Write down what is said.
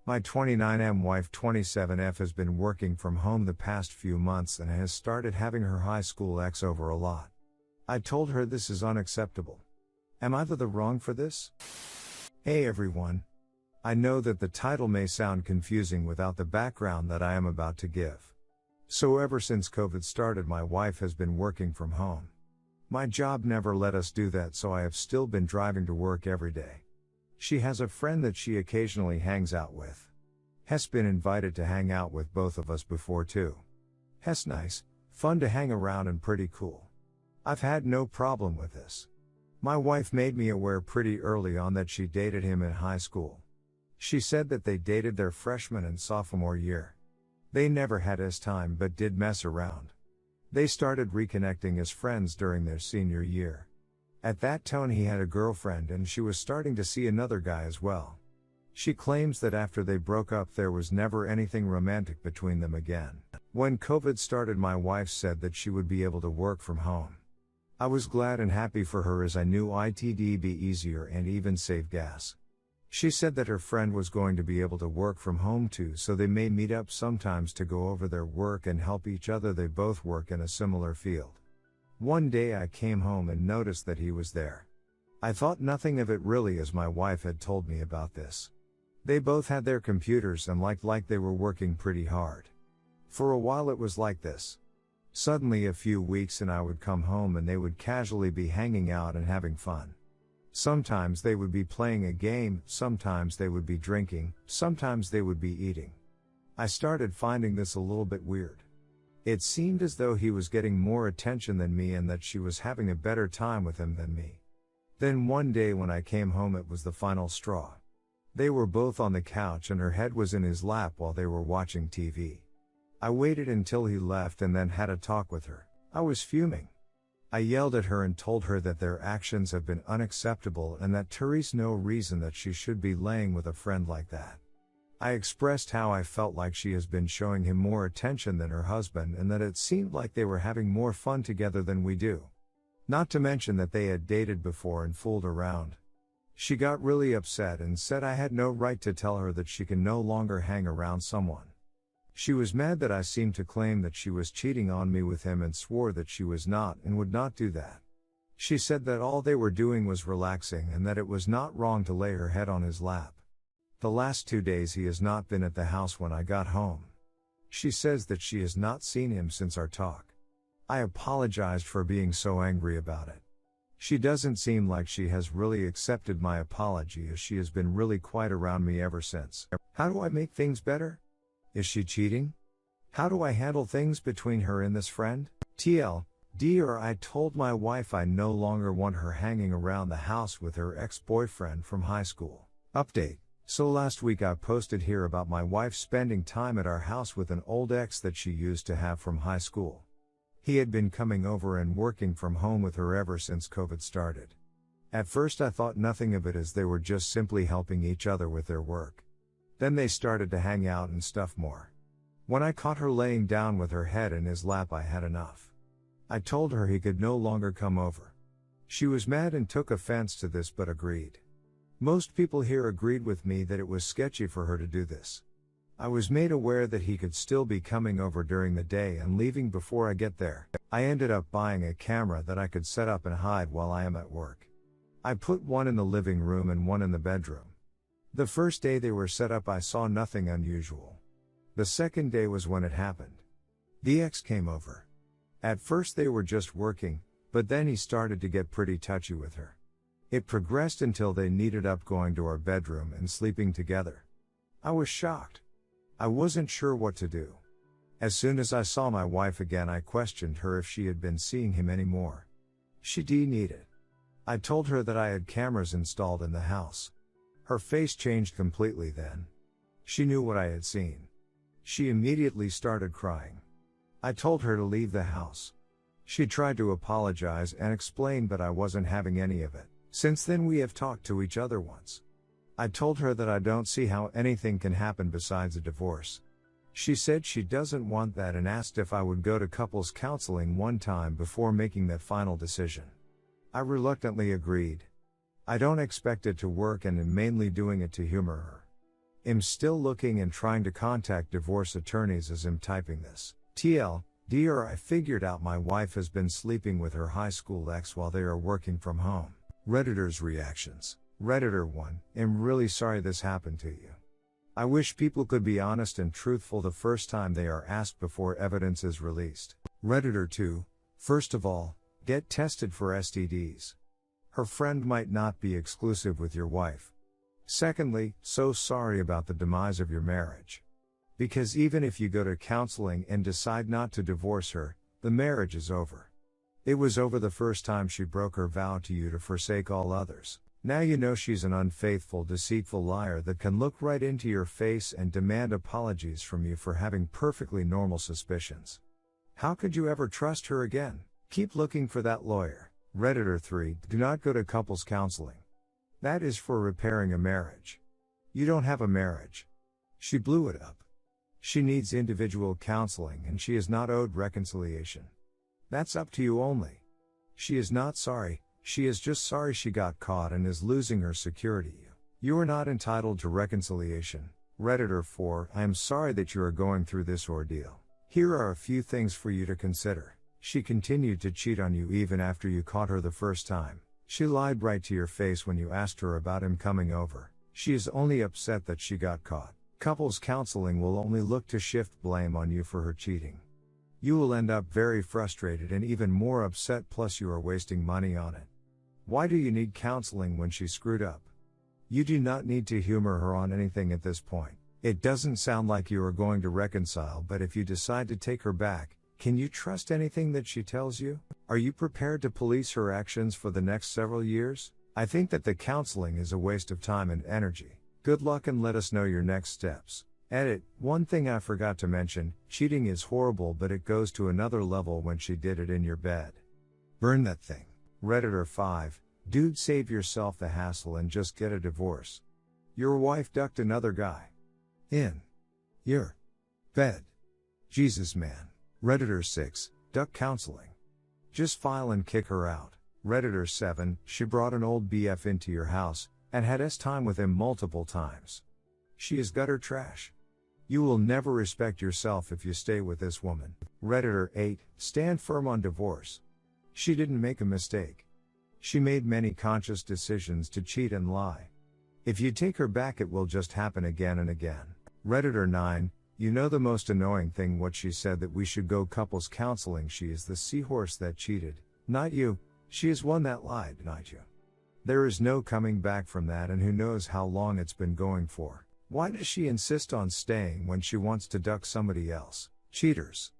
My 29M wife 27F has been working from home the past few months and has started having her high school ex over a lot. I told her this is unacceptable. Am I the wrong for this? Hey everyone. I know that the title may sound confusing without the background that I am about to give. So ever since COVID started, my wife has been working from home. My job never let us do that, so I have still been driving to work every day. She has a friend that she occasionally hangs out with. Has been invited to hang out with both of us before too. Has nice, fun to hang around and pretty cool. I've had no problem with this. My wife made me aware pretty early on that she dated him in high school. She said that they dated their freshman and sophomore year. They never had his time but did mess around. They started reconnecting as friends during their senior year. At that tone he had a girlfriend and she was starting to see another guy as well. She claims that after they broke up there was never anything romantic between them again. When COVID started, my wife said that she would be able to work from home. I was glad and happy for her as I knew it'd be easier and even save gas. She said that her friend was going to be able to work from home too, so they may meet up sometimes to go over their work and help each other. They both work in a similar field. One day I came home and noticed that he was there. I thought nothing of it really, as my wife had told me about this. They both had their computers and like they were working pretty hard. For a while it was like this. Suddenly a few weeks and I would come home and they would casually be hanging out and having fun. Sometimes they would be playing a game, sometimes they would be drinking, sometimes they would be eating. I started finding this a little bit weird. It seemed as though he was getting more attention than me and that she was having a better time with him than me. Then one day when I came home, it was the final straw. They were both on the couch and her head was in his lap while they were watching TV. I waited until he left and then had a talk with her. I was fuming. I yelled at her and told her that their actions have been unacceptable and that there's no reason that she should be laying with a friend like that. I expressed how I felt like she has been showing him more attention than her husband and that it seemed like they were having more fun together than we do. Not to mention that they had dated before and fooled around. She got really upset and said I had no right to tell her that she can no longer hang around someone. She was mad that I seemed to claim that she was cheating on me with him and swore that she was not and would not do that. She said that all they were doing was relaxing and that it was not wrong to lay her head on his lap. The last 2 days he has not been at the house when I got home. She says that she has not seen him since our talk. I apologized for being so angry about it. She doesn't seem like she has really accepted my apology, as she has been really quiet around me ever since. How do I make things better? Is she cheating? How do I handle things between her and this friend? TLDR, I told my wife I no longer want her hanging around the house with her ex-boyfriend from high school. Update. So last week I posted here about my wife spending time at our house with an old ex that she used to have from high school. He had been coming over and working from home with her ever since COVID started. At first I thought nothing of it, as they were just simply helping each other with their work. Then they started to hang out and stuff more. When I caught her laying down with her head in his lap, I had enough. I told her he could no longer come over. She was mad and took offense to this but agreed. Most people here agreed with me that it was sketchy for her to do this. I was made aware that he could still be coming over during the day and leaving before I get there. I ended up buying a camera that I could set up and hide while I am at work. I put one in the living room and one in the bedroom. The first day they were set up I saw nothing unusual. The second day was when it happened. The ex came over. At first they were just working, but then he started to get pretty touchy with her. It progressed until they needed up going to our bedroom and sleeping together. I was shocked. I wasn't sure what to do. As soon as I saw my wife again, I questioned her if she had been seeing him anymore. She denied it. I told her that I had cameras installed in the house. Her face changed completely then. She knew what I had seen. She immediately started crying. I told her to leave the house. She tried to apologize and explain, but I wasn't having any of it. Since then we have talked to each other once. I told her that I don't see how anything can happen besides a divorce. She said she doesn't want that and asked if I would go to couples counseling one time before making that final decision. I reluctantly agreed. I don't expect it to work and am mainly doing it to humor her. I'm still looking and trying to contact divorce attorneys as I'm typing this. TL, dear, I figured out my wife has been sleeping with her high school ex while they are working from home. Redditors' reactions. Redditor 1, I'm really sorry this happened to you. I wish people could be honest and truthful the first time they are asked before evidence is released. Redditor 2, first of all, get tested for STDs. Her friend might not be exclusive with your wife. Secondly, so sorry about the demise of your marriage. Because even if you go to counseling and decide not to divorce her, the marriage is over. It was over the first time she broke her vow to you to forsake all others. Now you know she's an unfaithful, deceitful liar that can look right into your face and demand apologies from you for having perfectly normal suspicions. How could you ever trust her again? Keep looking for that lawyer. Redditor 3, do not go to couples counseling. That is for repairing a marriage. You don't have a marriage. She blew it up. She needs individual counseling and she is not owed reconciliation. That's up to you only. She is not sorry, she is just sorry she got caught and is losing her security. You are not entitled to reconciliation. Redditor 4, I am sorry that you are going through this ordeal. Here are a few things for you to consider. She continued to cheat on you even after you caught her the first time. She lied right to your face when you asked her about him coming over. She is only upset that she got caught. Couples counseling will only look to shift blame on you for her cheating. You will end up very frustrated and even more upset, plus you are wasting money on it. Why do you need counseling when she screwed up? You do not need to humor her on anything at this point. It doesn't sound like you are going to reconcile, but if you decide to take her back, can you trust anything that she tells you? Are you prepared to police her actions for the next several years? I think that the counseling is a waste of time and energy. Good luck and let us know your next steps. Edit, one thing I forgot to mention, cheating is horrible, but it goes to another level when she did it in your bed. Burn that thing. Redditor 5, dude, save yourself the hassle and just get a divorce. Your wife ducked another guy in your bed. Jesus, man. Redditor 6, duck counseling. Just file and kick her out. Redditor 7, she brought an old BF into your house and had time with him multiple times. She is gutter trash. You will never respect yourself if you stay with this woman. Redditor 8, stand firm on divorce. She didn't make a mistake. She made many conscious decisions to cheat and lie. If you take her back, it will just happen again and again. Redditor 9, you know the most annoying thing, what she said that we should go couples counseling. She is the seahorse that cheated, not you. She is one that lied, not you. There is no coming back from that, and who knows how long it's been going for. Why does she insist on staying when she wants to duck somebody else? Cheaters.